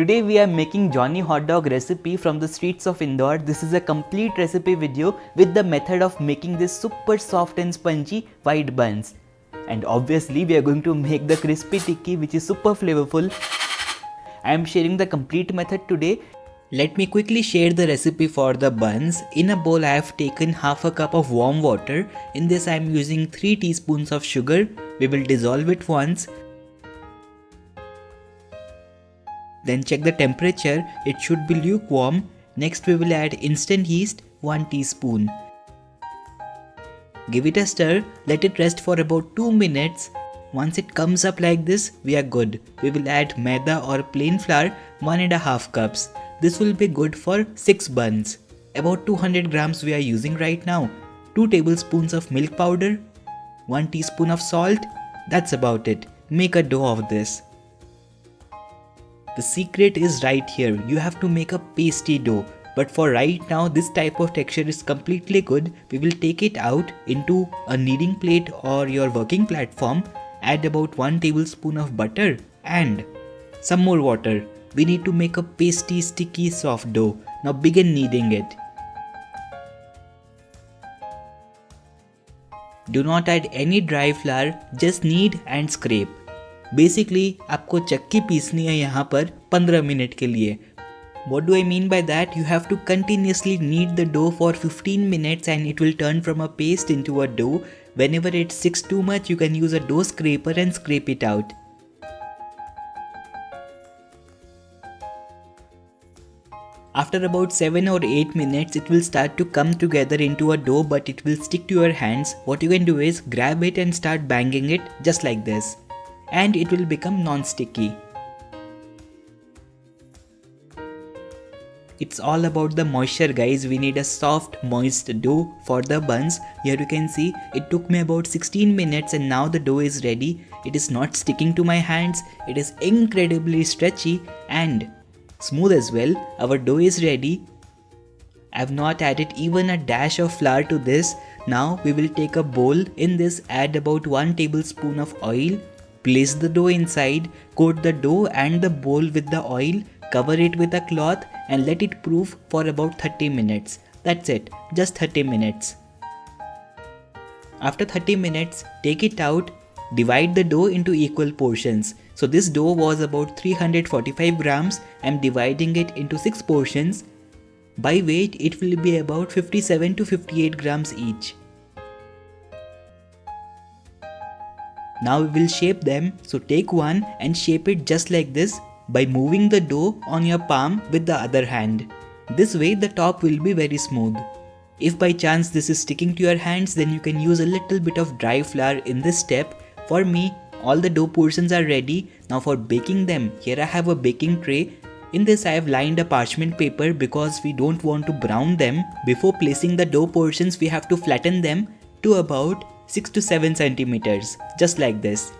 Today we are making Johny hot dog recipe from the streets of Indore. This is a complete recipe video with the method of making this super soft and spongy white buns. And obviously we are going to make the crispy tikki, which is super flavorful. I am sharing the complete method today. Let me quickly share the recipe for the buns. In a bowl I have taken half a cup of warm water. In this I am using 3 teaspoons of sugar. We will dissolve it once. Then check the temperature, it should be lukewarm. Next we will add instant yeast 1 teaspoon. Give it a stir, let it rest for about 2 minutes. Once it comes up like this, we are good. We will add Maida or plain flour 1.5 cups. This will be good for 6 buns. About 200 grams we are using right now. 2 tablespoons of milk powder, 1 teaspoon of salt. That's about it. Make a dough of this. The secret is right here. You have to make a pasty dough. But for right now, this type of texture is completely good. We will take it out into a kneading plate or your working platform. Add about 1 tablespoon of butter and some more water. We need to make a pasty, sticky, soft dough. Now begin kneading it. Do not add any dry flour, just knead and scrape. Basically आपको चक्की पीसनी है यहाँ पर 15 minute के लिए. What do I mean by that? You have to continuously knead the dough for 15 minutes and it will turn from a paste into a dough. Whenever it sticks too much, you can use a dough scraper and scrape it out. After about 7 or 8 minutes, it will start to come together into a dough, but it will stick to your hands. What you can do is grab it and start banging it just like this. And it will become non-sticky. It's all about the moisture, guys. We need a soft, moist dough for the buns. Here you can see it took me about 16 minutes and now the dough is ready. It is not sticking to my hands. It is incredibly stretchy and smooth as well. Our dough is ready. I have not added even a dash of flour to this. Now we will take a bowl. In this, add about 1 tablespoon of oil. Place the dough inside, coat the dough and the bowl with the oil, cover it with a cloth and let it proof for about 30 minutes. That's it, just 30 minutes. After 30 minutes, take it out, divide the dough into equal portions. So this dough was about 345 grams. I'm dividing it into 6 portions. By weight, it will be about 57 to 58 grams each. Now we will shape them, so take one and shape it just like this by moving the dough on your palm with the other hand. This way the top will be very smooth. If by chance this is sticking to your hands, then you can use a little bit of dry flour in this step. For me, all the dough portions are ready. Now for baking them, here I have a baking tray. In this I have lined a parchment paper because we don't want to brown them. Before placing the dough portions, we have to flatten them to about 6 to 7 centimeters, just like this.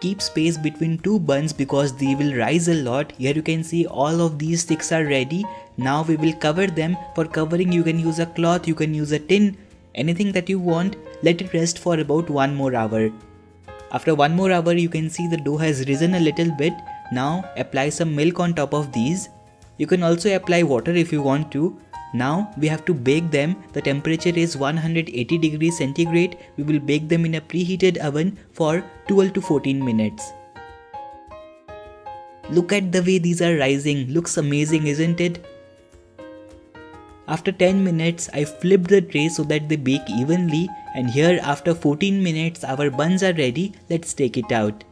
Keep space between 2 buns because they will rise a lot. Here you can see all of these sticks are ready. Now we will cover them. For covering you can use a cloth, you can use a tin, anything that you want. Let it rest for about 1 more hour. After 1 more hour you can see the dough has risen a little bit. Now apply some milk on top of these. You can also apply water if you want to. Now we have to bake them. The temperature is 180 degrees centigrade. We will bake them in a preheated oven for 12 to 14 minutes. Look at the way these are rising. Looks amazing, isn't it? After 10 minutes, I flipped the tray so that they bake evenly. And here after 14 minutes, our buns are ready. Let's take it out.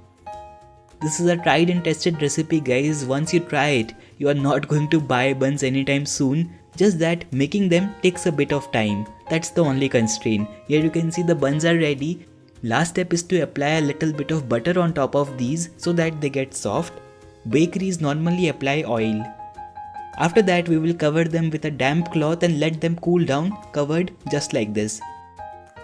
This is a tried and tested recipe, guys. Once you try it, you are not going to buy buns anytime soon. Just that making them takes a bit of time. That's the only constraint. Here you can see the buns are ready. Last step is to apply a little bit of butter on top of these so that they get soft. Bakeries normally apply oil. After that we will cover them with a damp cloth and let them cool down, covered just like this.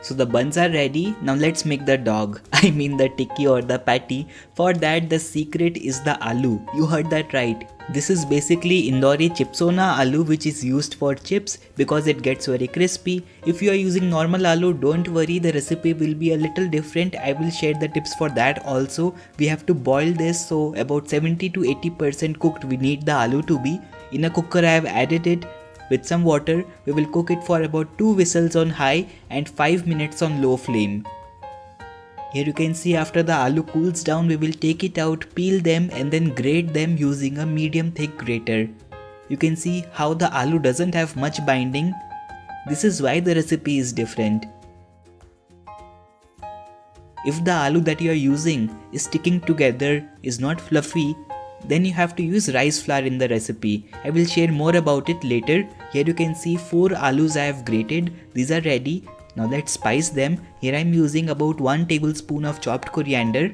So the buns are ready, now let's make the dog. I mean the tikki or the patty. For that the secret is the aloo. You heard that right. This is basically Indori Chipsona aloo which is used for chips because it gets very crispy. If you are using normal aloo, don't worry, the recipe will be a little different. I will share the tips for that also. We have to boil this, so about 70 to 80% cooked we need the aloo to be. In a cooker I have added it. With some water, we will cook it for about 2 whistles on high and 5 minutes on low flame. Here you can see after the aloo cools down, we will take it out, peel them and then grate them using a medium thick grater. You can see how the aloo doesn't have much binding. This is why the recipe is different. If the aloo that you are using is sticking together, is not fluffy, then you have to use rice flour in the recipe. I will share more about it later. Here you can see 4 alus I have grated. These are ready. Now let's spice them. Here I am using about 1 tablespoon of chopped coriander,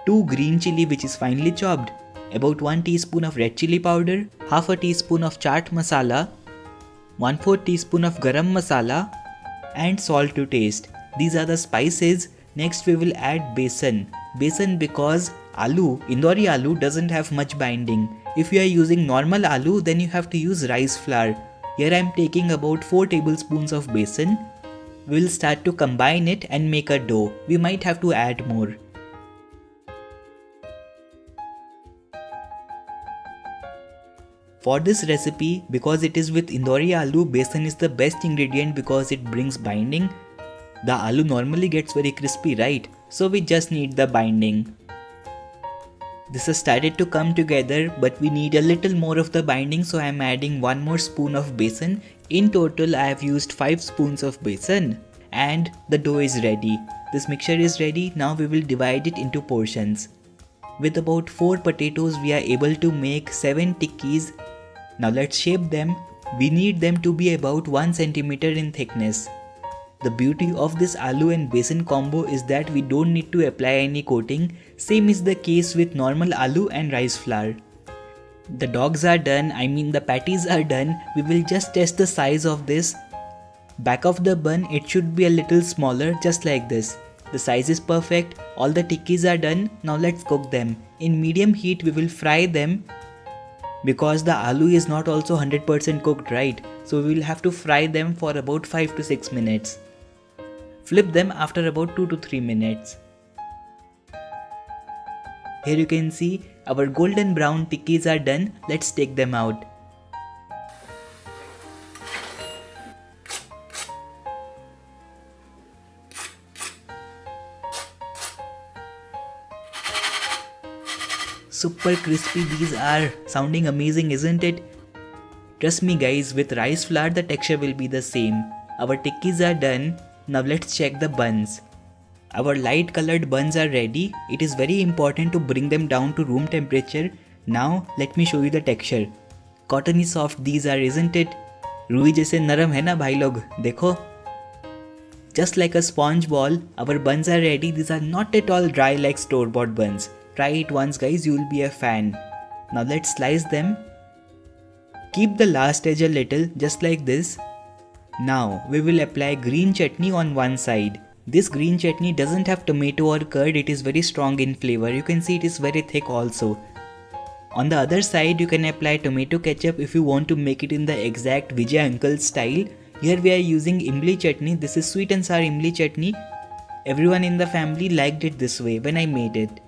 2 green chilli which is finely chopped, about 1 teaspoon of red chilli powder, half a teaspoon of chaat masala, 1/4 teaspoon of garam masala and salt to taste. These are the spices. Next we will add besan. Besan because Indori aloo doesn't have much binding. If you are using normal aloo, then you have to use rice flour. Here I am taking about 4 tablespoons of besan. We will start to combine it and make a dough. We might have to add more. For this recipe, because it is with Indori aloo, besan is the best ingredient because it brings binding. The aloo normally gets very crispy, right? So we just need the binding. This has started to come together, but we need a little more of the binding, so I am adding 1 more spoon of besan. In total I have used 5 spoons of besan and the dough is ready. This mixture is ready. Now we will divide it into portions. With about 4 potatoes we are able to make 7 tikkis. Now let's shape them. We need them to be about 1 cm in thickness. The beauty of this aloo and besan combo is that we don't need to apply any coating. Same is the case with normal aloo and rice flour. The dogs are done, the patties are done. We will just test the size of this. Back of the bun, it should be a little smaller, just like this. The size is perfect. All the tikkis are done. Now let's cook them. In medium heat we will fry them because the aloo is not also 100% cooked, right? So we will have to fry them for about 5 to 6 minutes. Flip them after about 2 to 3 minutes. Here you can see our golden brown tikkis are done. Let's take them out. Super crispy these are. Sounding amazing, isn't it? Trust me guys, with rice flour the texture will be the same. Our tikkis are done. Now let's check the buns. Our light colored buns are ready. It is very important to bring them down to room temperature. Now let me show you the texture. Cottony soft these are, isn't it? रूई जैसे नरम है ना भाई लोग, देखो. Just like a sponge ball, our buns are ready. These are not at all dry like store-bought buns. Try it once guys, you will be a fan. Now let's slice them. Keep the last edge a little, just like this. Now we will apply green chutney on one side. This green chutney doesn't have tomato or curd, it is very strong in flavor. You can see it is very thick also. On the other side you can apply tomato ketchup if you want to make it in the exact Vijay uncle style. Here we are using Imli chutney. This is sweet and sour Imli chutney. Everyone in the family liked it this way when I made it.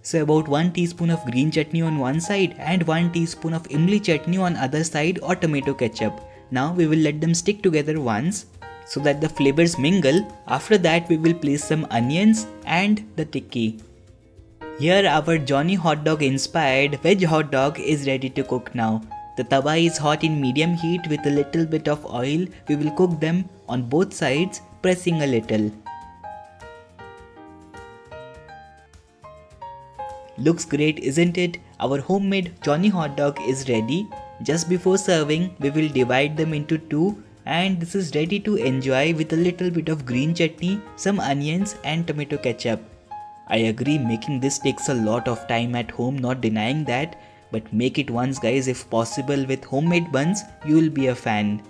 So about 1 teaspoon of green chutney on one side and 1 teaspoon of Imli chutney on other side or tomato ketchup. Now we will let them stick together once so that the flavors mingle. After that we will place some onions and the tikki. Here our Johny hot dog inspired veg hot dog is ready to cook now. The tawa is hot in medium heat with a little bit of oil. We will cook them on both sides, pressing a little. Looks great, isn't it? Our homemade Johny hot dog is ready. Just before serving, we will divide them into 2 and this is ready to enjoy with a little bit of green chutney, some onions and tomato ketchup. I agree, making this takes a lot of time at home, not denying that, but make it once guys if possible with homemade buns, you will be a fan.